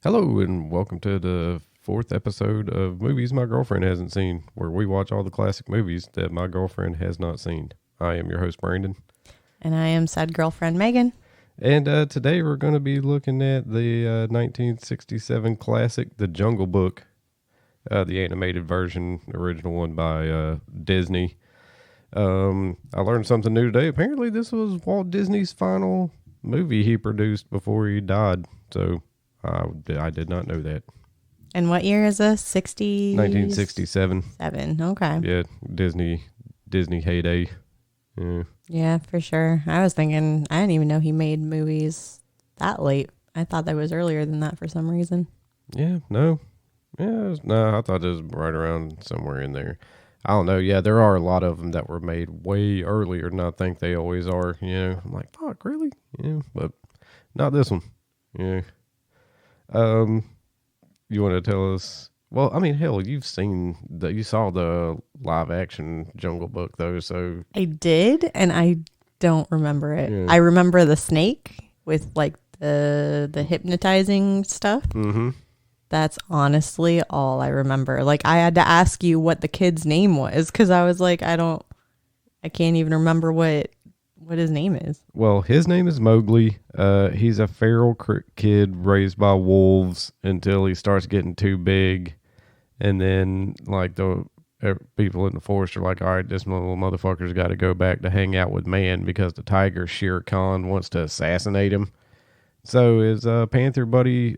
Hello and welcome to the fourth episode of Movies My Girlfriend Hasn't Seen, where we watch all the classic movies that my girlfriend has not seen. I am your host, Brandon. And I am said girlfriend, Megan. And today we're going to be looking at the 1967 classic, The Jungle Book, the animated version, original one by Disney. I learned something new today. Apparently this was Walt Disney's final movie he produced before he died, so... I did not know that. And what year is this? 1967. Okay. Yeah, Disney heyday. Yeah, for sure. I was thinking, I didn't even know he made movies that late. I thought that was earlier than that for some reason. Yeah, no. Yeah, no, I thought it was right around somewhere in there. I don't know. Yeah, there are a lot of them that were made way earlier than I think they always are. I'm like, fuck, really? But not this one. Yeah. You want to tell us? Well, I mean, hell, you saw the live action Jungle Book though, so I did, and I don't remember it. Yeah. I remember the snake with like the hypnotizing stuff. Mm-hmm. That's honestly all I remember. Like I had to ask you what the kid's name was because I was like, I can't even remember what his name is. Well, his name is Mowgli. He's a feral kid raised by wolves until he starts getting too big. And then, like, the people in the forest are like, all right, this little motherfucker's got to go back to hang out with man because the tiger Shere Khan wants to assassinate him. So his panther buddy,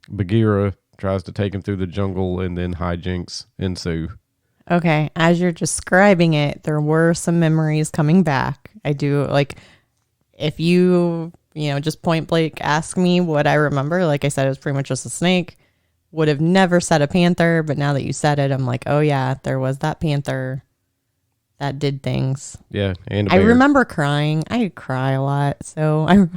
Bagheera, tries to take him through the jungle, and then hijinks ensue. Okay, as you're describing it, there were some memories coming back. I do, like, if you just point blank ask me what I remember, like I said, it was pretty much just a snake. Would have never said a panther, but now that you said it, I'm like, oh yeah, there was that panther that did things. Yeah, and a I bear. remember crying. I cry a lot, so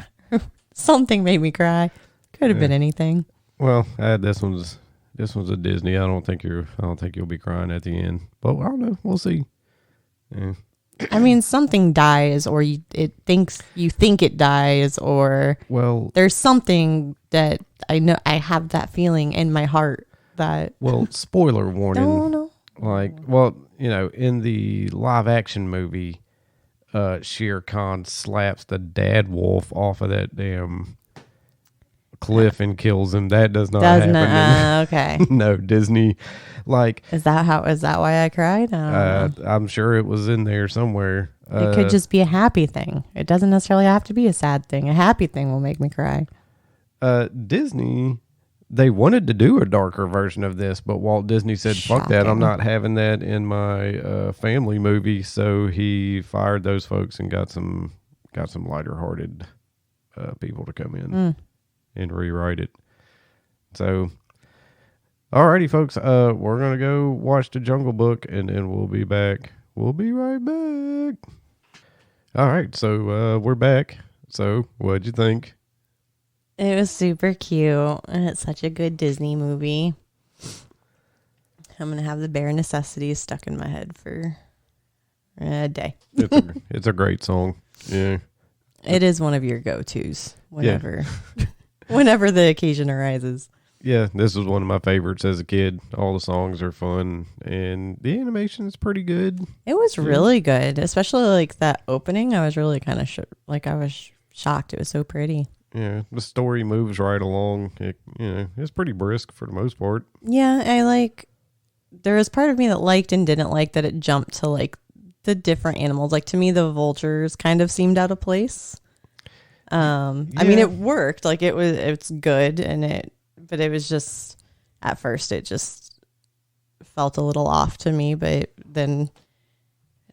something made me cry. Could have been anything. Well, this one's a Disney. I don't think you'll be crying at the end. But I don't know. We'll see. Yeah. I mean, something dies, or you think it dies, or there's something that I know. I have that feeling in my heart that. Well, spoiler warning. No. In the live action movie, Shere Khan slaps the dad wolf off of that damn cliff and kills him. That does not happen. Okay. No, Disney. Like, is that why I cried? I'm sure it was in there somewhere. It could just be a happy thing. It doesn't necessarily have to be a sad thing. A happy thing will make me cry. Disney, they wanted to do a darker version of this, but Walt Disney said, fuck that. I'm not having that in my family movie. So he fired those folks and got some lighter hearted people to come in and rewrite it. So, alrighty, folks. We're gonna go watch The Jungle Book, and then we'll be back. We'll be right back. All right, so we're back. So, what'd you think? It was super cute, and it's such a good Disney movie. I'm gonna have the bare necessities stuck in my head for a day. It's a great song. Yeah, it is one of your go-tos whenever. Yeah. Whenever the occasion arises. Yeah, this was one of my favorites as a kid. All the songs are fun, and the animation is pretty good. It was really good, especially like that opening. I was really kind of I was shocked. It was so pretty. Yeah, the story moves right along. It's pretty brisk for the most part. Yeah, there was part of me that liked and didn't like that it jumped to like the different animals. Like to me, the vultures kind of seemed out of place. I mean, it worked. Like it's good, but it was just at first it just felt a little off to me. But then,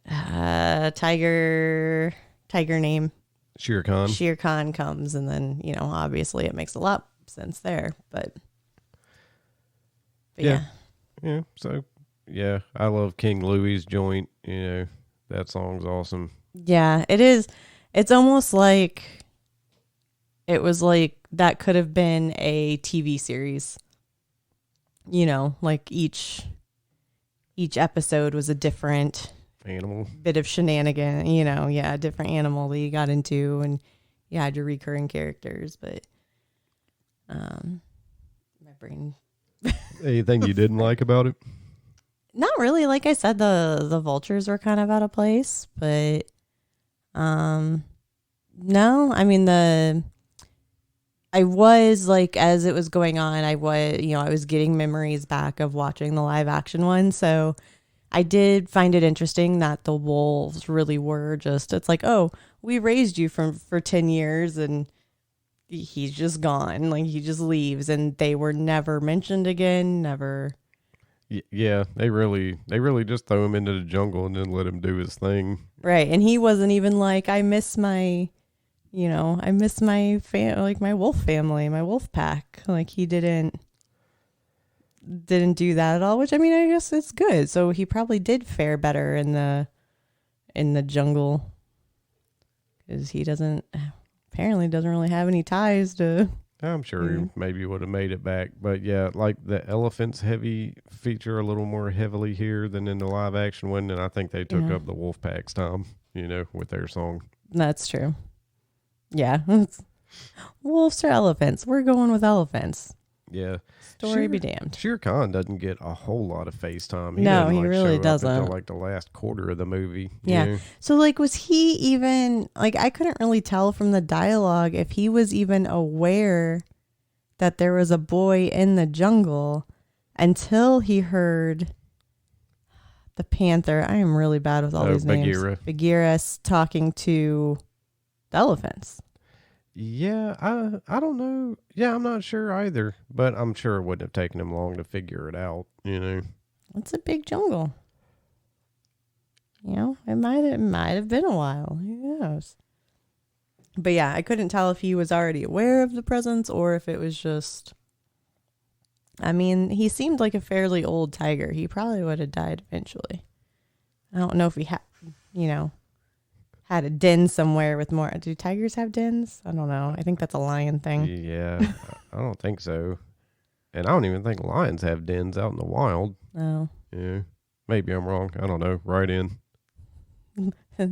tiger name Shere Khan comes, and then obviously it makes a lot of sense there. But yeah. So I love King Louie's joint. That song's awesome. Yeah, it is. It's almost like. It was like that could have been a TV series. Like each episode was a different animal, bit of shenanigan, a different animal that you got into, and you had your recurring characters. But My brain. Anything you didn't like about it? Not really. Like I said, the vultures were kind of out of place, but no. I mean I was like, as it was going on, I was getting memories back of watching the live action one. So I did find it interesting that the wolves really were just, it's like, oh, we raised you for 10 years and he's just gone. Like he just leaves and they were never mentioned again. Never. Yeah, they really just throw him into the jungle and then let him do his thing. Right. And he wasn't even like, I miss my like my wolf family, my wolf pack. Like he didn't do that at all, which I mean, I guess it's good. So he probably did fare better in the jungle because he apparently doesn't really have any ties to. I'm sure he maybe would have made it back. But yeah, like the elephants feature a little more heavily here than in the live action one. And I think they took up the wolf pack's time, with their song. That's true. Yeah. Wolves or elephants? We're going with elephants. Yeah. Story be damned. Shere Khan doesn't get a whole lot of face time. No, he really doesn't. Until like the last quarter of the movie. Yeah. So like, was he even like? I couldn't really tell from the dialogue if he was even aware that there was a boy in the jungle until he heard the panther. I am really bad with all these names. Bagheera talking to the elephants. Yeah, I don't know. Yeah, I'm not sure either, but I'm sure it wouldn't have taken him long to figure it out, It's a big jungle. It might have been a while. Who knows? But yeah, I couldn't tell if he was already aware of the presence or if it was just, I mean, he seemed like a fairly old tiger. He probably would have died eventually. I don't know if he had, had a den somewhere with more. Do tigers have dens? I don't know. I think that's a lion thing. Yeah, I don't think so. And I don't even think lions have dens out in the wild. Oh. Yeah. Maybe I'm wrong. I don't know. Write in.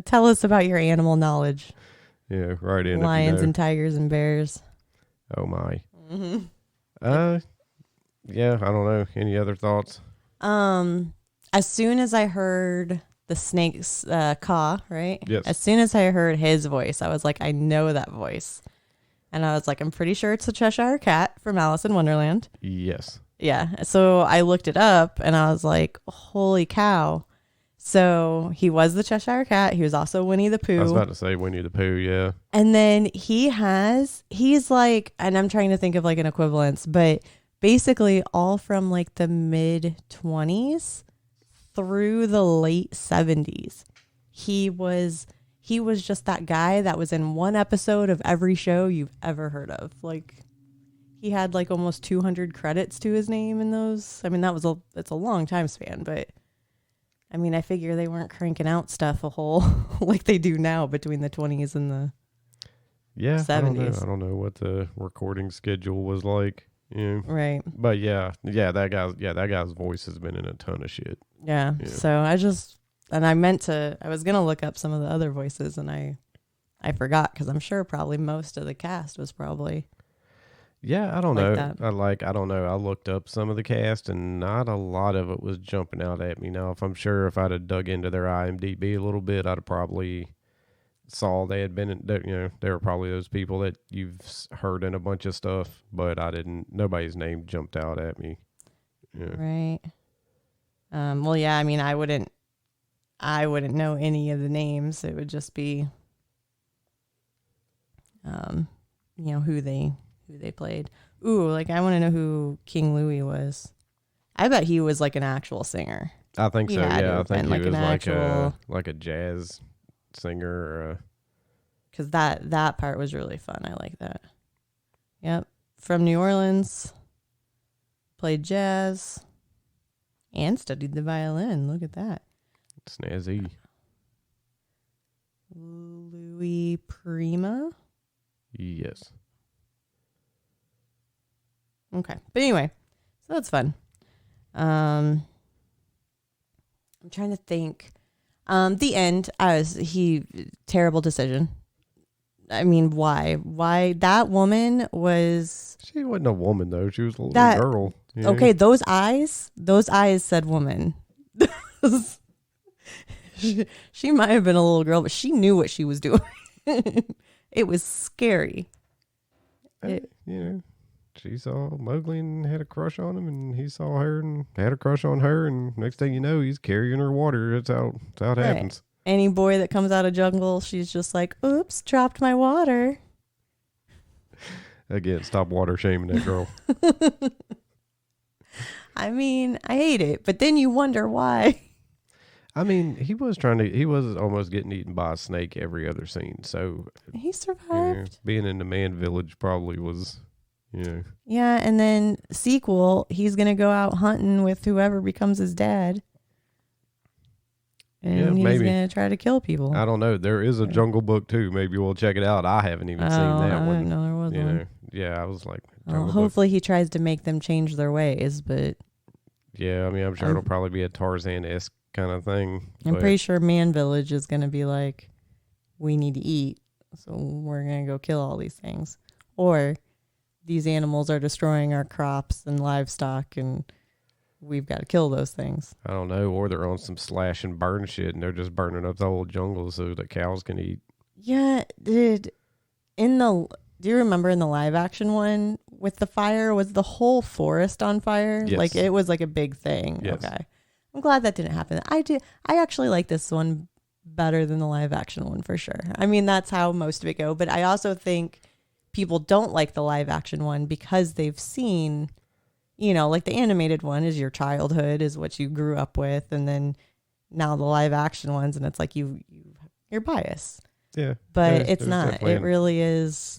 Tell us about your animal knowledge. Yeah, write in. Lions and tigers and bears. Oh, my. Mm-hmm. Yeah, I don't know. Any other thoughts? As soon as I heard the snake's caw, right? Yes. As soon as I heard his voice, I was like, I know that voice. And I was like, I'm pretty sure it's the Cheshire Cat from Alice in Wonderland. Yes. Yeah. So I looked it up and I was like, holy cow. So he was the Cheshire Cat. He was also Winnie the Pooh. I was about to say Winnie the Pooh, yeah. And then he's like, and I'm trying to think of like an equivalence, but basically all from like the mid 20s through the late 70s. He was just that guy that was in one episode of every show you've ever heard of. Like he had like almost 200 credits to his name in those. I mean, it's a long time span, but I mean, I figure they weren't cranking out stuff a whole like they do now between the 20s and the 70s. I don't know what the recording schedule was like. Yeah. Right. But that guy's voice has been in a ton of shit. Yeah. So I was going to look up some of the other voices and I forgot because I'm sure probably most of the cast was probably. Yeah, I don't know. That. I don't know. I looked up some of the cast and not a lot of it was jumping out at me. Now, if I'd have dug into their IMDb a little bit, I'd have probably saw they had been in, they were probably those people that you've heard in a bunch of stuff, but nobody's name jumped out at me. Yeah. Right. Well, yeah, I mean, I wouldn't know any of the names. It would just be, who they played. Ooh, like I want to know who King Louie was. I bet he was like an actual singer. I think so. Yeah, I think he was like a jazz singer. Because that part was really fun. I like that. Yep. From New Orleans. Played jazz. And studied the violin. Look at that. Snazzy. Louis Prima. Yes. Okay. But anyway, so that's fun. I'm trying to think. The end, terrible decision. I mean, why? Why that woman was She wasn't a woman though. She was a little that girl. You know? okay? Those eyes said woman. She might have been a little girl, but she knew what she was doing. It was scary. You know, she saw Mowgli and had a crush on him, and he saw her and had a crush on her, and next thing you know, he's carrying her water. That's how it happens. Any boy that comes out of jungle, she's just like, oops, dropped my water. Again, stop water shaming that girl. I mean, I hate it, but then you wonder why. I mean, he was almost getting eaten by a snake every other scene. So He survived. being in the man village probably was, Yeah, and then sequel, he's going to go out hunting with whoever becomes his dad. And he's going to try to kill people. I don't know. There is a Jungle Book too. Maybe we'll check it out. I haven't even seen that one. I didn't know there was one. Yeah, I was like, hopefully he tries to make them change their ways, but yeah, I mean, I'm sure it'll probably be a Tarzan-esque kind of thing. I'm pretty sure Man Village is going to be like, we need to eat, so we're going to go kill all these things. Or these animals are destroying our crops and livestock, and we've got to kill those things. I don't know. Or they're on some slash and burn shit, and they're just burning up the whole jungle so that cows can eat. Yeah, do you remember in the live action one with the fire, was the whole forest on fire? Yes. Like it was like a big thing. Yes. Okay. I'm glad that didn't happen. I actually like this one better than the live action one for sure. I mean, that's how most of it go, but I also think people don't like the live action one because they've seen, like the animated one is your childhood, is what you grew up with, and then now the live action ones, and it's like you're biased. Yeah. But it's not. It really is.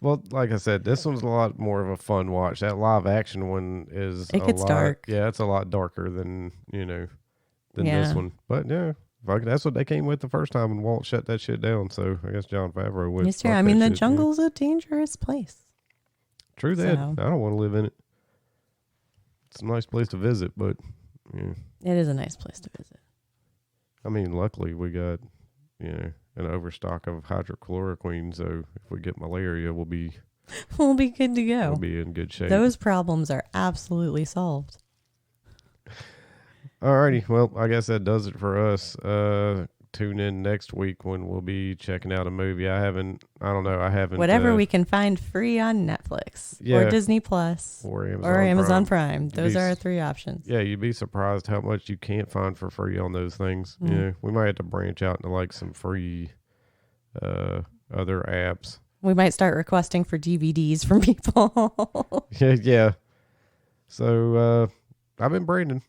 Well, like I said, this one's a lot more of a fun watch. That live action one is dark. Yeah, it's a lot darker than this one. But yeah, that's what they came with the first time, and Walt shut that shit down. So I guess Jon Favreau would. Yes, sir. I mean, the jungle's a dangerous place. True that. I don't want to live in it. It's a nice place to visit, but yeah. It is a nice place to visit. I mean, luckily we got an overstock of hydrochloroquine, so if we get malaria, we'll be good to go. We'll be in good shape. Those problems are absolutely solved. Alrighty, well, I guess that does it for us. Tune in next week when we'll be checking out a movie. I haven't. Whatever we can find free on Netflix or Disney Plus or Amazon Prime. Those are our three options. Yeah, you'd be surprised how much you can't find for free on those things. Mm. Yeah, we might have to branch out into like some free other apps. We might start requesting for DVDs from people. Yeah. So I've been Brandon.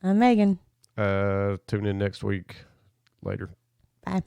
I'm Megan. Tune in next week. Later. Bye.